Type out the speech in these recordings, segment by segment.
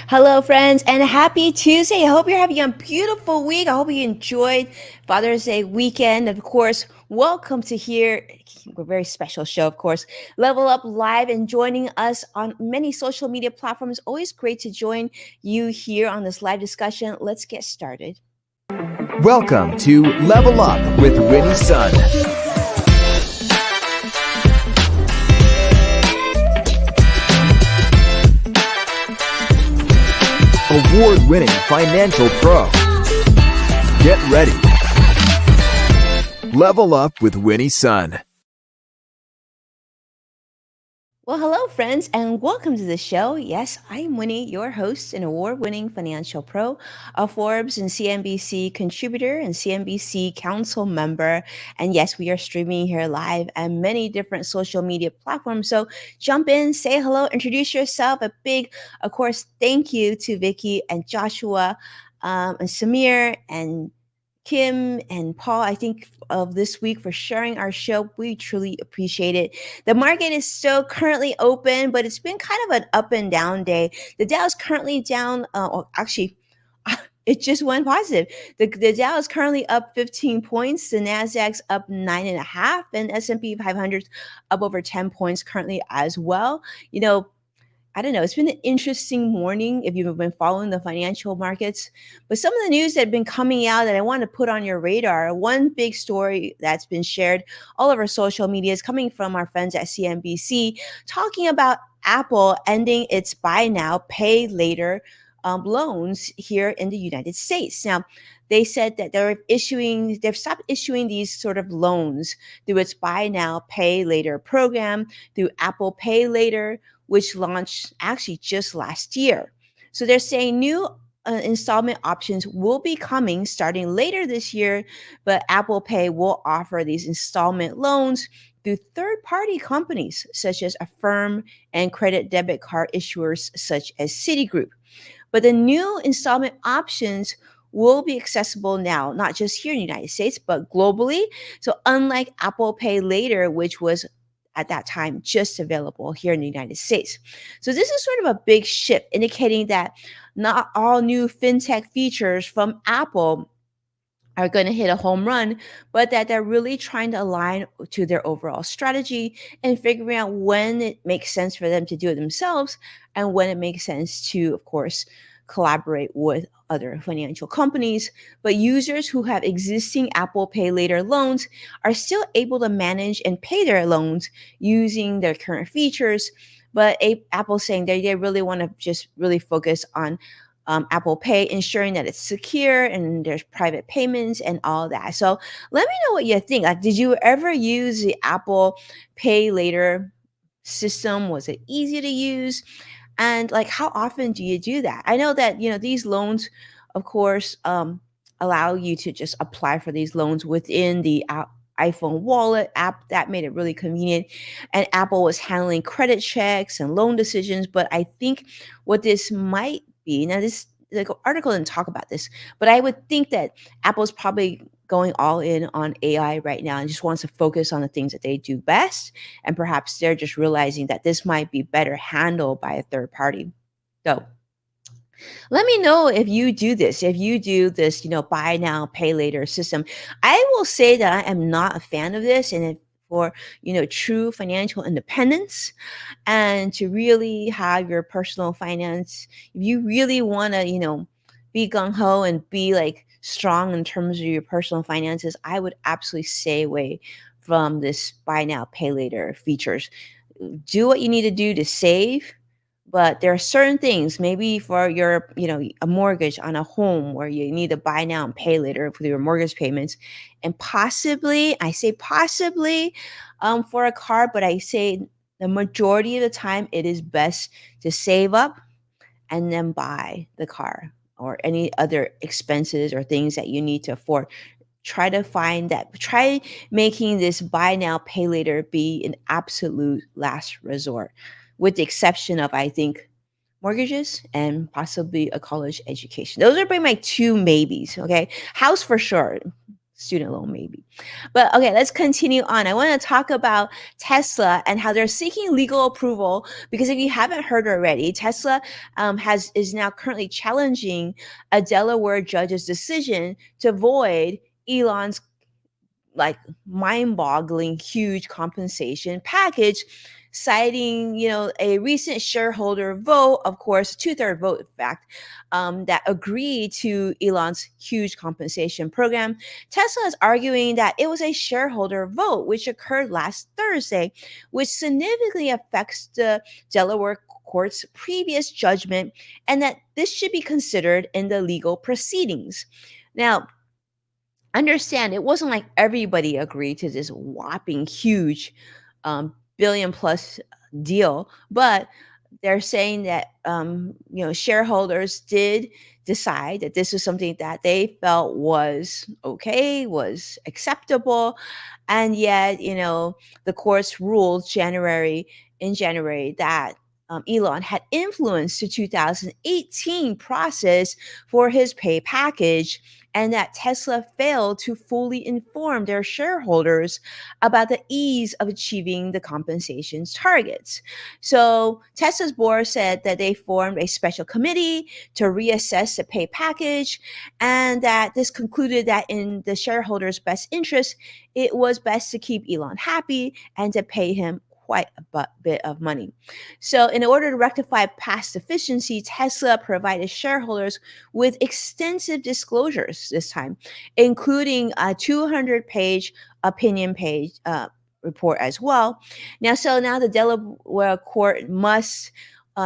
Hello, friends, and happy Tuesday. I hope you're having a beautiful week. I hope you enjoyed Father's Day weekend. Of course, welcome to here. A very special show, of course. Level Up Live and joining us on many social media platforms. Always great to join you here on this live discussion. Let's get started. Welcome to Level Up with Winnie Sun. Award-winning financial pro. Get ready. Level Up with Winnie Sun. Well, hello, friends, and welcome to the show. Yes, I'm Winnie, your host and award winning financial pro, a Forbes and CNBC contributor and CNBC council member. And yes, we are streaming here live on many different social media platforms. So jump in, say hello, introduce yourself. A big, of course, thank you to Vicky and Joshua and Samir and Kim and Paul, I think of this week for sharing our show. We truly appreciate it. The market is still currently open, but it's been kind of an up and down day. The Dow is currently down, actually, it just went positive. The Dow is currently up 15 points. The Nasdaq's up 9.5, and S&P 500 up over 10 points currently as well. I don't know. It's been an interesting morning if you've been following the financial markets. But some of the news that have been coming out that I want to put on your radar, one big story that's been shared all over social media is coming from our friends at CNBC talking about Apple ending its buy now, pay later loans here in the United States. Now, they said that they've stopped issuing these sort of loans through its buy now, pay later program, through Apple Pay Later, which launched actually just last year. So they're saying new installment options will be coming starting later this year, but Apple Pay will offer these installment loans through third-party companies such as Affirm and credit debit card issuers such as Citigroup. But the new installment options will be accessible now, not just here in the United States, but globally. So unlike Apple Pay Later, which was at that time just available here in the United States. So this is sort of a big shift, indicating that not all new fintech features from Apple are going to hit a home run, but that they're really trying to align to their overall strategy and figuring out when it makes sense for them to do it themselves and when it makes sense to, of course, collaborate with other financial companies. But users who have existing Apple Pay Later loans are still able to manage and pay their loans using their current features. But Apple's saying they really want to just really focus on Apple Pay, ensuring that it's secure and there's private payments and all that. So let me know what you think. Like, did you ever use the Apple Pay Later system? Was it easy to use? And like, how often do you do that? I know that, these loans, of course, allow you to just apply for these loans within the iPhone wallet app. That made it really convenient. And Apple was handling credit checks and loan decisions. But I think what this might be, now this the article didn't talk about this, but I would think that Apple's probably going all in on AI right now and just wants to focus on the things that they do best. And perhaps they're just realizing that this might be better handled by a third party. So let me know if you do this, buy now, pay later system. I will say that I am not a fan of this, and for true financial independence and to really have your personal finance, if you really want to be gung-ho and be like strong in terms of your personal finances, I would absolutely stay away from this buy now, pay later features. Do what you need to do to save, but there are certain things, maybe for your, a mortgage on a home where you need to buy now and pay later for your mortgage payments. And possibly, I say possibly, for a car, but I say the majority of the time it is best to save up and then buy the car or any other expenses or things that you need to afford. Try making this buy now, pay later be an absolute last resort, with the exception of, I think, mortgages and possibly a college education. Those are probably my two maybes, okay? House for sure. student loan maybe. But okay, let's continue on. I want to talk about Tesla and how they're seeking legal approval because if you haven't heard already, Tesla has is now currently challenging a Delaware judge's decision to void Elon's like mind-boggling huge compensation package, citing a recent shareholder vote, of course, two-third vote in fact, that agreed to Elon's huge compensation program. Tesla is arguing that it was a shareholder vote which occurred last Thursday, which significantly affects the Delaware court's previous judgment, and that this should be considered in the legal proceedings. Now, understand it wasn't like everybody agreed to this whopping huge billion plus deal, but they're saying that shareholders did decide that this was something that they felt was okay, was acceptable, and yet the courts ruled in January that Elon had influenced the 2018 process for his pay package, and that Tesla failed to fully inform their shareholders about the ease of achieving the compensation targets. So Tesla's board said that they formed a special committee to reassess the pay package, and that this concluded that in the shareholders' best interest, it was best to keep Elon happy and to pay him quite a bit of money. So, in order to rectify past deficiency, Tesla provided shareholders with extensive disclosures this time, including a 200-page opinion page report as well. Now the Delaware court must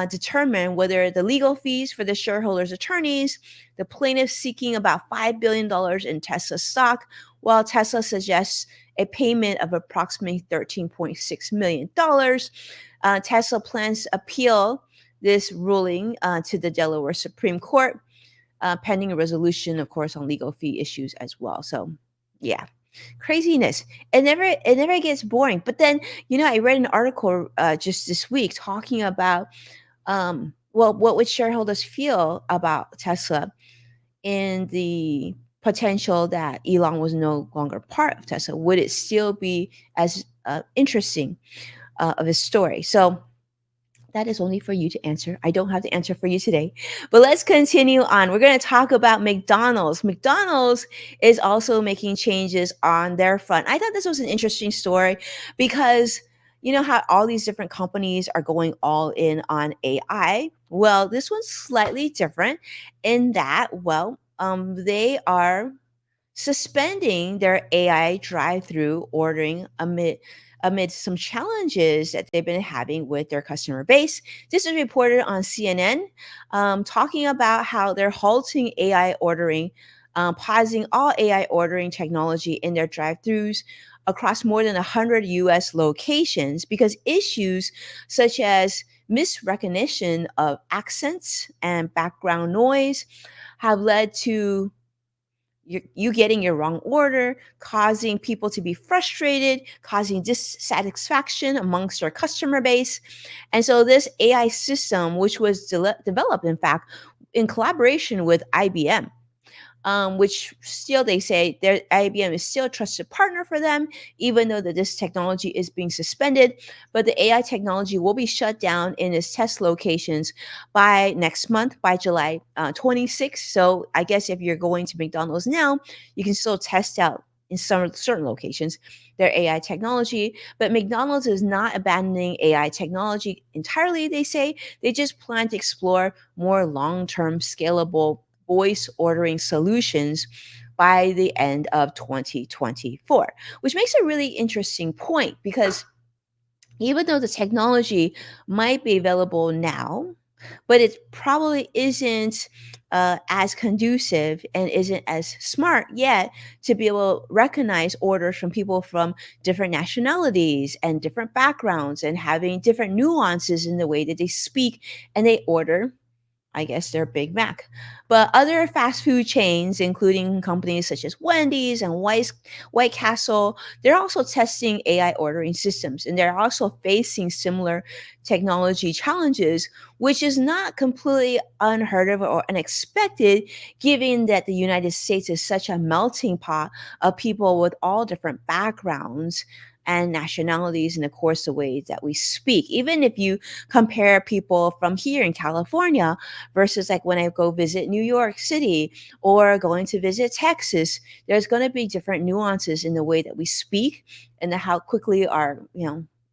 determine whether the legal fees for the shareholders' attorneys, the plaintiffs seeking about $5 billion in Tesla stock, while Tesla suggests a payment of approximately $13.6 million. Tesla plans to appeal this ruling to the Delaware Supreme Court, pending a resolution, of course, on legal fee issues as well. So, yeah, craziness. It never gets boring. But then, I read an article just this week talking about, well, what would shareholders feel about Tesla in the potential that Elon was no longer part of Tesla? Would it still be as interesting of a story? So that is only for you to answer. I don't have the answer for you today. But let's continue on. We're going to talk about McDonald's. McDonald's is also making changes on their front. I thought this was an interesting story because you know how all these different companies are going all in on AI? Well, this one's slightly different in that, well, they are suspending their AI drive-through ordering amid some challenges that they've been having with their customer base. This is reported on CNN, talking about how they're halting AI ordering, pausing all AI ordering technology in their drive-throughs across more than 100 US locations because issues such as misrecognition of accents and background noise have led to you getting your wrong order, causing people to be frustrated, causing dissatisfaction amongst their customer base. And so, this AI system, which was developed, in fact, in collaboration with IBM, which still they say their IBM is still a trusted partner for them, even though that this technology is being suspended. But the AI technology will be shut down in its test locations by next month, by July 26th. So I guess if you're going to McDonald's now, you can still test out in some certain locations their AI technology. But McDonald's is not abandoning AI technology entirely, they say. They just plan to explore more long-term scalable voice ordering solutions by the end of 2024, which makes a really interesting point because even though the technology might be available now, but it probably isn't as conducive and isn't as smart yet to be able to recognize orders from people from different nationalities and different backgrounds and having different nuances in the way that they speak and they order I guess their Big Mac. But other fast food chains, including companies such as Wendy's and White Castle, they're also testing AI ordering systems, and they're also facing similar technology challenges, which is not completely unheard of or unexpected, given that the United States is such a melting pot of people with all different backgrounds and nationalities, and of course the ways that we speak. Even if you compare people from here in California versus like when I go visit New York City or going to visit Texas, there's going to be different nuances in the way that we speak and how quickly our,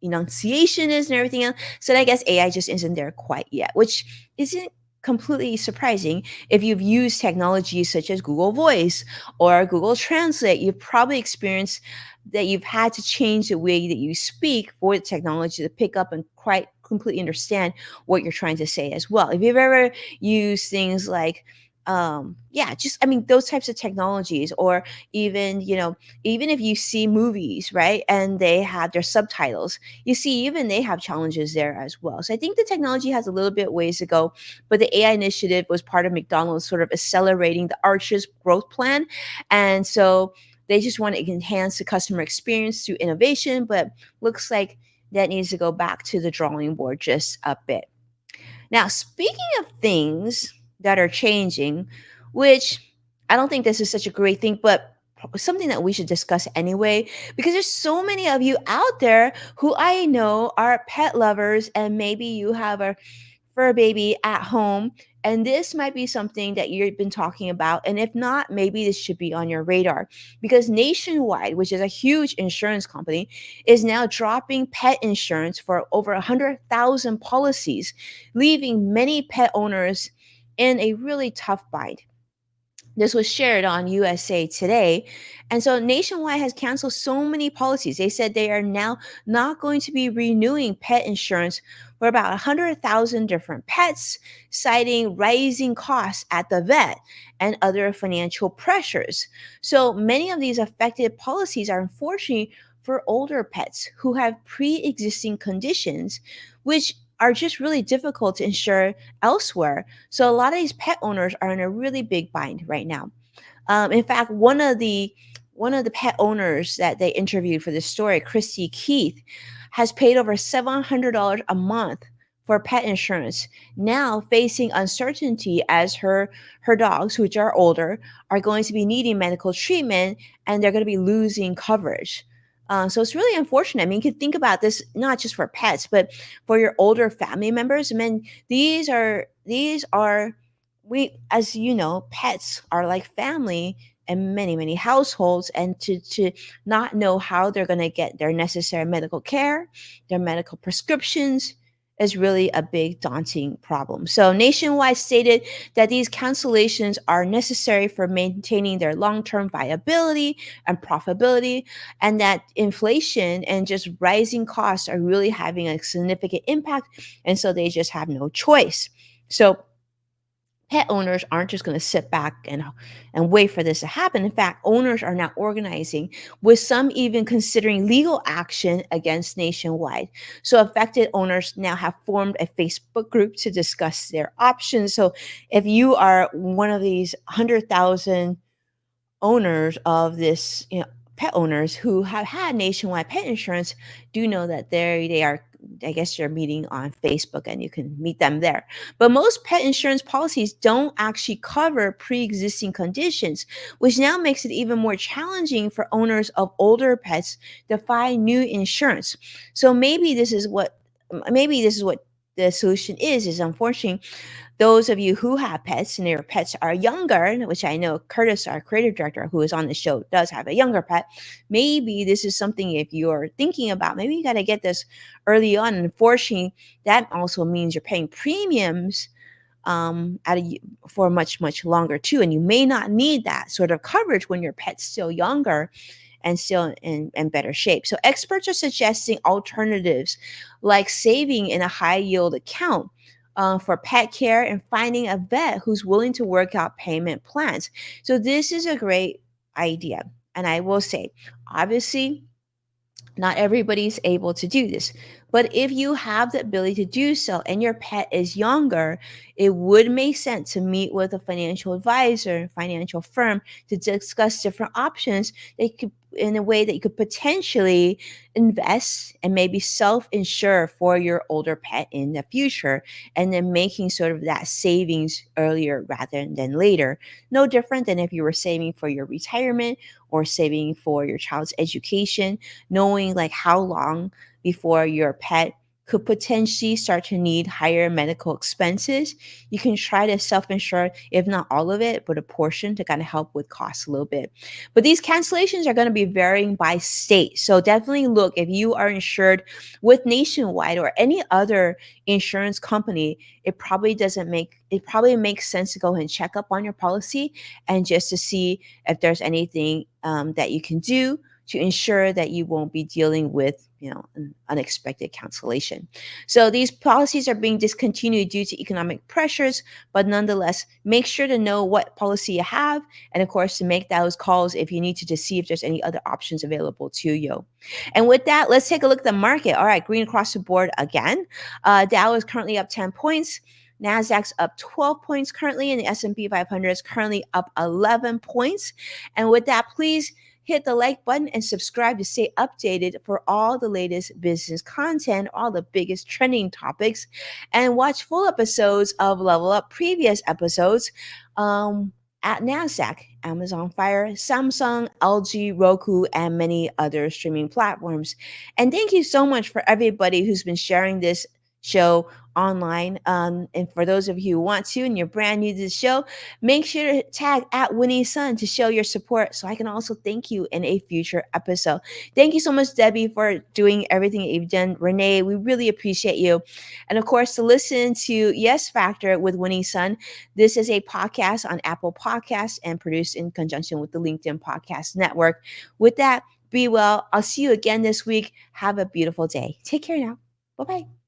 enunciation is and everything else. So I guess AI just isn't there quite yet, which isn't completely surprising. If you've used technologies such as Google Voice or Google Translate, you've probably experienced that you've had to change the way that you speak for the technology to pick up and quite completely understand what you're trying to say as well. If you've ever used things like yeah, just I mean those types of technologies, or even, even if you see movies, right, and they have their subtitles, you see even they have challenges there as well. So I think the technology has a little bit ways to go, but the AI initiative was part of McDonald's sort of accelerating the Arches growth plan. And so they just want to enhance the customer experience through innovation, but looks like that needs to go back to the drawing board just a bit. Now, speaking of things that are changing, which I don't think this is such a great thing, but something that we should discuss anyway, because there's so many of you out there who I know are pet lovers, and maybe you have a fur baby at home. And this might be something that you've been talking about. And if not, maybe this should be on your radar, because Nationwide, which is a huge insurance company, is now dropping pet insurance for over 100,000 policies, leaving many pet owners in a really tough bind. This was shared on USA Today. And so Nationwide has canceled so many policies. They said they are now not going to be renewing pet insurance for about 100,000 different pets, citing rising costs at the vet and other financial pressures. So many of these affected policies are unfortunately for older pets who have pre existing conditions, which are just really difficult to insure elsewhere. So a lot of these pet owners are in a really big bind right now. In fact, one of the pet owners that they interviewed for this story, Christy Keith, has paid over $700 a month for pet insurance, now facing uncertainty as her dogs, which are older, are going to be needing medical treatment, and they're going to be losing coverage. So it's really unfortunate. I mean, you could think about this not just for pets, but for your older family members. I mean, these are we, as you know, pets are like family in many households, and to not know how they're going to get their necessary medical care, their medical prescriptions, is really a big daunting problem. So Nationwide stated that these cancellations are necessary for maintaining their long-term viability and profitability, and that inflation and just rising costs are really having a significant impact, and so they just have no choice. So pet owners aren't just going to sit back and wait for this to happen. In fact, owners are now organizing, with some even considering legal action against Nationwide. So affected owners now have formed a Facebook group to discuss their options. So if you are one of these 100,000 owners of this, pet owners who have had Nationwide pet insurance, do know that they are, I guess you're meeting on Facebook and you can meet them there. But most pet insurance policies don't actually cover pre-existing conditions, which now makes it even more challenging for owners of older pets to find new insurance. So maybe this is what the solution is unfortunately those of you who have pets and your pets are younger, which I know Curtis, our creative director, who is on the show, does have a younger pet. Maybe this is something, if you're thinking about, maybe you got to get this early on. And unfortunately, that also means you're paying premiums for much longer too. And you may not need that sort of coverage when your pet's still younger and still in better shape. So experts are suggesting alternatives like saving in a high yield account for pet care and finding a vet who's willing to work out payment plans. So this is a great idea. And I will say, obviously, Not everybody's able to do this. But if you have the ability to do so and your pet is younger, it would make sense to meet with a financial advisor, financial firm to discuss different options that could in a way that you could potentially invest and maybe self-insure for your older pet in the future, and then making sort of that savings earlier rather than later. No different than if you were saving for your retirement or saving for your child's education, knowing like how long before your pet could potentially start to need higher medical expenses. You can try to self insure, if not all of it, but a portion to kind of help with costs a little bit. But these cancellations are going to be varying by state. So definitely look if you are insured with Nationwide or any other insurance company, it probably makes sense to go ahead and check up on your policy and just to see if there's anything that you can do to ensure that you won't be dealing with an unexpected cancellation. So these policies are being discontinued due to economic pressures, but nonetheless make sure to know what policy you have, and of course to make those calls if you need to see if there's any other options available to you. And with that, let's take a look at the market. All right, green across the board again. Dow is currently up 10 points. Nasdaq's up 12 points currently, and the S&P 500 is currently up 11 points. And with that, please hit the like button and subscribe to stay updated for all the latest business content, all the biggest trending topics, and watch full episodes of Level Up previous episodes at NASDAQ, Amazon Fire, Samsung, LG, Roku, and many other streaming platforms. And thank you so much for everybody who's been sharing this show online. And for those of you who want to and you're brand new to the show, make sure to tag at Winnie Sun to show your support so I can also thank you in a future episode. Thank you so much, Debbie, for doing everything that you've done. Renee, we really appreciate you. And of course, to listen to Yes Factor with Winnie Sun, this is a podcast on Apple Podcasts and produced in conjunction with the LinkedIn Podcast Network. With that, be well. I'll see you again this week. Have a beautiful day. Take care now. Bye bye.